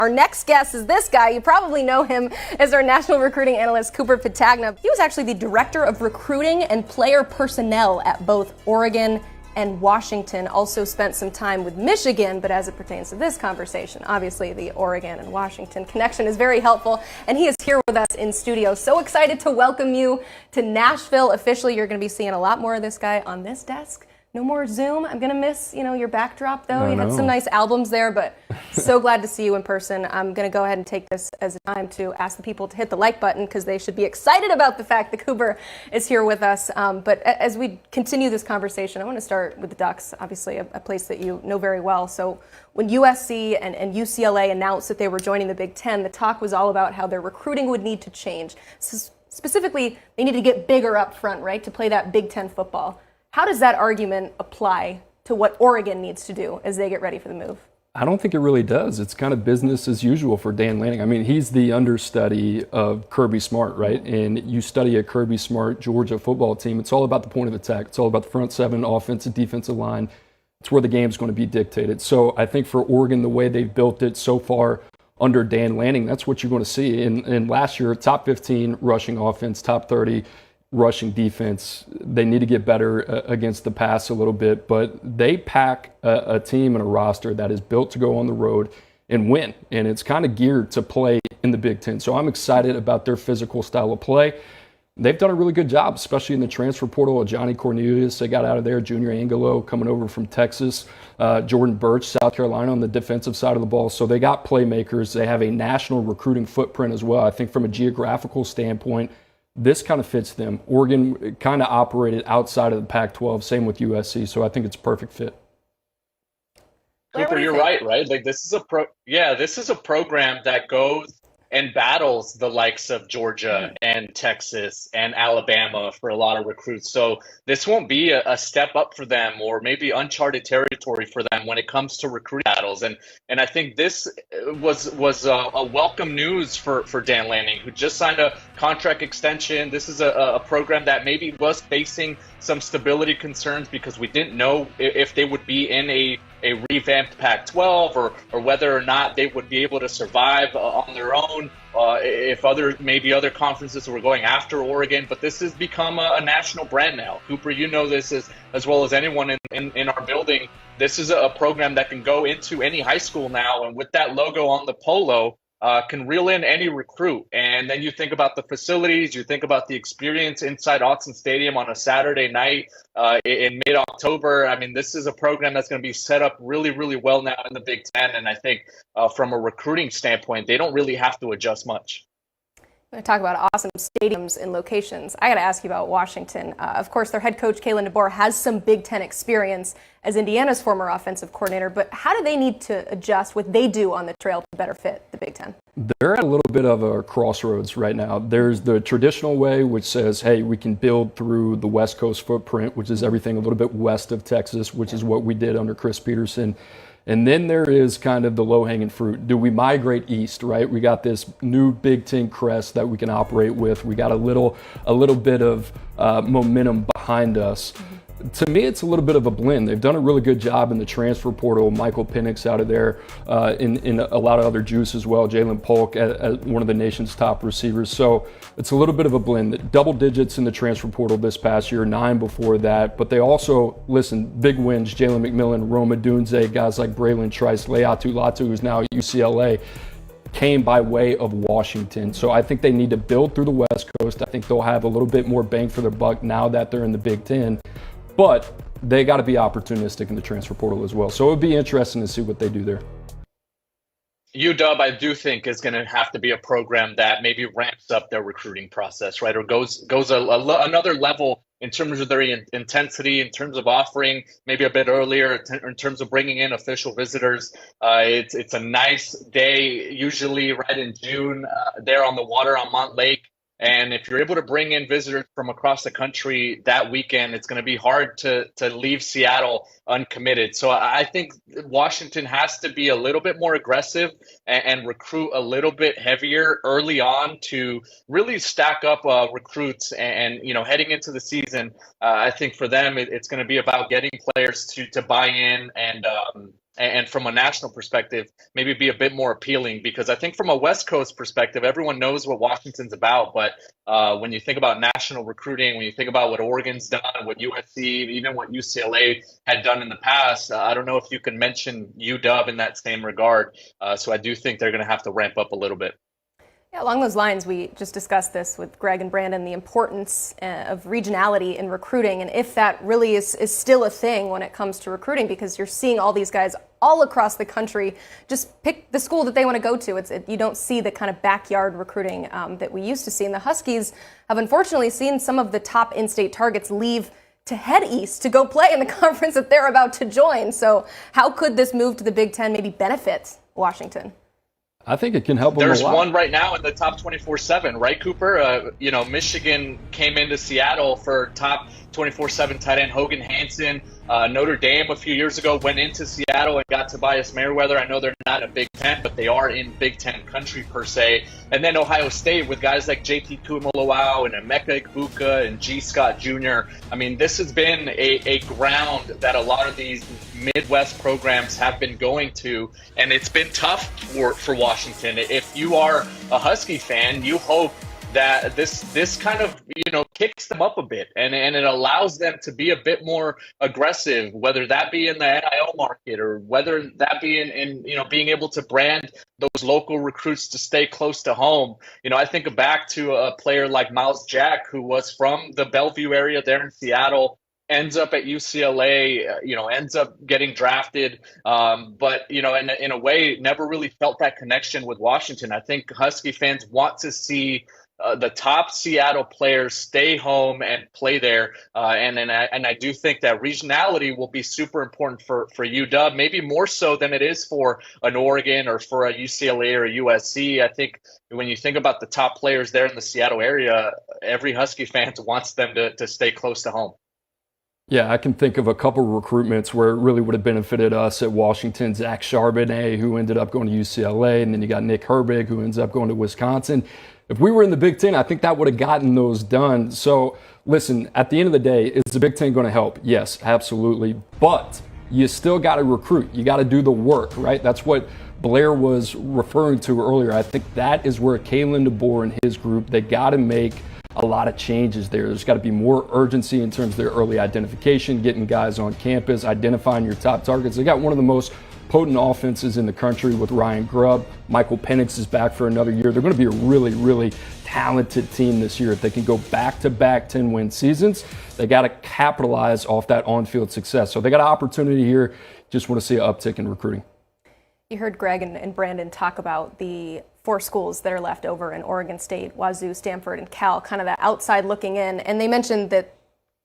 Our next guest is this guy. You probably know him as our national recruiting analyst, Cooper Petagna. He was actually the director of recruiting and player personnel at both Oregon and Washington. Also spent some time with Michigan, but as it pertains to this conversation, obviously the Oregon and Washington connection is very helpful, and he is here with us in studio. So excited to welcome you to Nashville. Officially, you're going to be seeing a lot more of this guy on this desk. No more Zoom. I'm going to miss, your backdrop, though. You had some nice albums there, but so glad to see you in person. I'm going to go ahead and take this as a time to ask the people to hit the like button because they should be excited about the fact that Cooper is here with us. But as we continue this conversation, I want to start with the Ducks, obviously a place that you know very well. So when USC and UCLA announced that they were joining the Big Ten, the talk was all about how their recruiting would need to change. Specifically, they need to get bigger up front, right, to play that Big Ten football. How does that argument apply to what Oregon needs to do as they get ready for the move? I don't think it really does. It's kind of business as usual for Dan Lanning. I mean, he's the understudy of Kirby Smart, right? And you study a Kirby Smart Georgia football team, it's all about the point of attack. It's all about the front seven, offensive, defensive line. It's where the game's going to be dictated. So I think for Oregon, the way they've built it so far under Dan Lanning, that's what you're going to see. And last year, top 15 rushing offense, top 30 rushing defense. They need to get better against the pass a little bit, but they pack a team and a roster that is built to go on the road and win, and it's kind of geared to play in the Big Ten. So I'm excited about their physical style of play. They've done a really good job, especially in the transfer portal. Johnny Cornelius, they got out of there. Junior Angulo coming over from Texas. Jordan Birch, South Carolina on the defensive side of the ball. So they got playmakers. They have a national recruiting footprint as well. I think from a geographical standpoint, this kind of fits them. Oregon kind of operated outside of the Pac-12, same with USC, so I think it's a perfect fit. Blair, Cooper, you're right? Like this is a program that goes and battles the likes of Georgia and Texas and Alabama for a lot of recruits. So this won't be a step up for them or maybe uncharted territory for them when it comes to recruiting battles. And I think this was a welcome news for Dan Lanning, who just signed a contract extension. This is a program that maybe was facing some stability concerns because we didn't know if they would be in a revamped Pac-12 or whether or not they would be able to survive on their own if other conferences were going after Oregon. But this has become a national brand now. Cooper, you know this as well as anyone in our building. This is a program that can go into any high school now, and with that logo on the polo, can reel in any recruit. And then you think about the facilities, you think about the experience inside Autzen Stadium on a Saturday night in mid-October. I mean, this is a program that's going to be set up really, really well now in the Big Ten. And I think from a recruiting standpoint, they don't really have to adjust much. We're going to talk about awesome stadiums and locations. I got to ask you about Washington. Of course, their head coach, Kalen DeBoer, has some Big Ten experience as Indiana's former offensive coordinator, but how do they need to adjust what they do on the trail to better fit the Big Ten? They're at a little bit of a crossroads right now. There's the traditional way, which says, hey, we can build through the West Coast footprint, which is everything a little bit west of Texas, which is what we did under Chris Peterson. And then there is kind of the low-hanging fruit. Do we migrate east, right? We got this new Big Ten crest that we can operate with. We got a little bit of momentum behind us. To me, it's a little bit of a blend. They've done a really good job in the transfer portal. Michael Penix out of there, in a lot of other juice as well. Jalen Polk as one of the nation's top receivers. So it's a little bit of a blend. Double digits in the transfer portal this past year, 9 before that. But they also, big wins. Jalen McMillan, Roma Dunze, guys like Braylon Trice, Leatu Latu, who's now at UCLA, came by way of Washington. So I think they need to build through the West Coast. I think they'll have a little bit more bang for their buck now that they're in the Big Ten. But they got to be opportunistic in the transfer portal as well. So it would be interesting to see what they do there. UW, I do think, is going to have to be a program that maybe ramps up their recruiting process, right? Or goes another level in terms of their intensity, in terms of offering maybe a bit earlier, in terms of bringing in official visitors. It's a nice day, usually right in June, there on the water on Mont Lake. And if you're able to bring in visitors from across the country that weekend, it's going to be hard to leave Seattle uncommitted. So I think Washington has to be a little bit more aggressive and recruit a little bit heavier early on to really stack up recruits. And heading into the season, I think for them, it's going to be about getting players to buy in and and from a national perspective, maybe be a bit more appealing. Because I think from a West Coast perspective, everyone knows what Washington's about. But when you think about national recruiting, when you think about what Oregon's done, what USC, even what UCLA had done in the past, I don't know if you can mention UW in that same regard. So I do think they're going to have to ramp up a little bit. Yeah, along those lines, we just discussed this with Greg and Brandon, the importance of regionality in recruiting, and if that really is still a thing when it comes to recruiting, because you're seeing all these guys all across the country just pick the school that they want to go to. You don't see the kind of backyard recruiting that we used to see. And the Huskies have unfortunately seen some of the top in-state targets leave to head east to go play in the conference that they're about to join. So how could this move to the Big Ten maybe benefit Washington? I think it can help them a lot. There's one right now in the top 24/7, right, Cooper? Michigan came into Seattle for top 24/7 tight end Hogan Hansen. Notre Dame a few years ago went into Seattle and got Tobias Merriweather. I know they're not a Big Ten, but they are in Big Ten country per se. And then Ohio State with guys like JT Tuimoloau and Emeka Egbuka and G. Scott Jr. I mean, this has been a ground that a lot of these Midwest programs have been going to, and it's been tough for Washington. If you are a Husky fan, you hope that this kind of kicks them up a bit, and it allows them to be a bit more aggressive, whether that be in the NIL market or whether that be in being able to brand those local recruits to stay close to home. I think back to a player like Miles Jack, who was from the Bellevue area there in Seattle, ends up at UCLA, ends up getting drafted, but in a way never really felt that connection with Washington. I think Husky fans want to see the top Seattle players stay home and play there, and I do think that regionality will be super important for UW, maybe more so than it is for an Oregon or for a UCLA or a USC. I think when you think about the top players there in the Seattle area, every Husky fan wants them to stay close to home. Yeah, I can think of a couple of recruitments where it really would have benefited us at Washington. Zach Charbonnet, who ended up going to UCLA, and then you got Nick Herbig, who ends up going to Wisconsin. If we were in the Big Ten, I think that would have gotten those done. So, listen, at the end of the day, is the Big Ten going to help? Yes, absolutely. But you still got to recruit. You got to do the work, right? That's what Blair was referring to earlier. I think that is where Kalen DeBoer and his group, they got to make a lot of changes there. There's got to be more urgency in terms of their early identification, getting guys on campus, identifying your top targets. They got one of the most potent offenses in the country with Ryan Grubb. Michael Penix is back for another year. They're going to be a really, really talented team this year. If they can go back-to-back 10-win seasons, they got to capitalize off that on-field success. So they got an opportunity here. Just want to see an uptick in recruiting. You heard Greg and Brandon talk about the 4 schools that are left over in Oregon State, Wazoo, Stanford, and Cal, kind of that outside looking in. And they mentioned that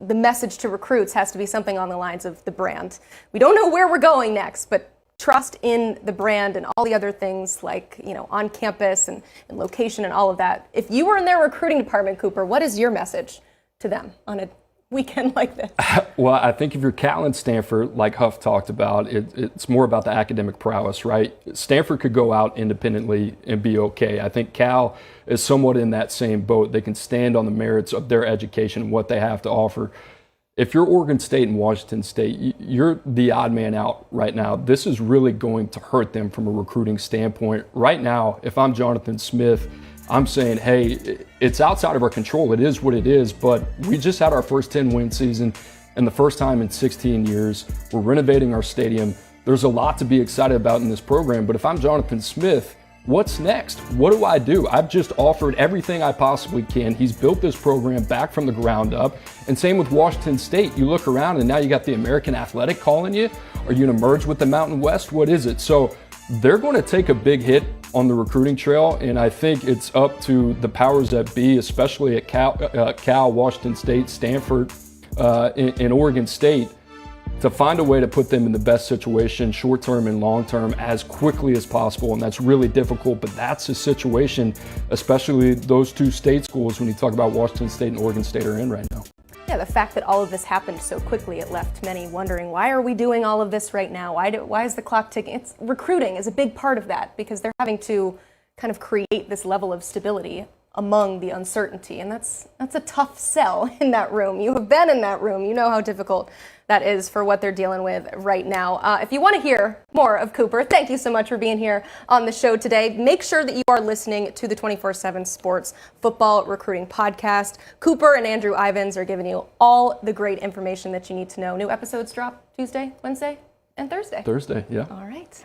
the message to recruits has to be something on the lines of the brand. We don't know where we're going next, but trust in the brand and all the other things like, on campus and location and all of that. If you were in their recruiting department, Cooper, what is your message to them on a weekend like this? Well, I think if you're Cal and Stanford, like Huff talked about, it's more about the academic prowess, right? Stanford could go out independently and be okay. I think Cal is somewhat in that same boat. They can stand on the merits of their education and what they have to offer. If you're Oregon State and Washington State, you're the odd man out right now. This is really going to hurt them from a recruiting standpoint. Right now, if I'm Jonathan Smith, I'm saying, hey, it's outside of our control. It is what it is, but we just had our first 10-win season and the first time in 16 years. We're renovating our stadium. There's a lot to be excited about in this program, but if I'm Jonathan Smith, what's next? What do I do? I've just offered everything I possibly can. He's built this program back from the ground up. And same with Washington State. You look around and now you got the American Athletic calling you. Are you going to merge with the Mountain West? What is it? So they're going to take a big hit on the recruiting trail, and I think it's up to the powers that be, especially at Cal, Washington State, Stanford, and Oregon State, to find a way to put them in the best situation, short-term and long-term, as quickly as possible. And that's really difficult, but that's the situation, especially those 2 state schools, when you talk about Washington State and Oregon State, are in right now. Yeah, the fact that all of this happened so quickly, it left many wondering, why are we doing all of this right now? Why is the clock ticking? Recruiting is a big part of that, because they're having to kind of create this level of stability among the uncertainty. And that's a tough sell in that room. You have been in that room. You know how difficult that is for what they're dealing with right now. If you want to hear more of Cooper, thank you so much for being here on the show today. Make sure that you are listening to the 24/7 Sports Football Recruiting Podcast. Cooper and Andrew Ivins are giving you all the great information that you need to know. New episodes drop Tuesday, Wednesday, and Thursday. Thursday, yeah. All right.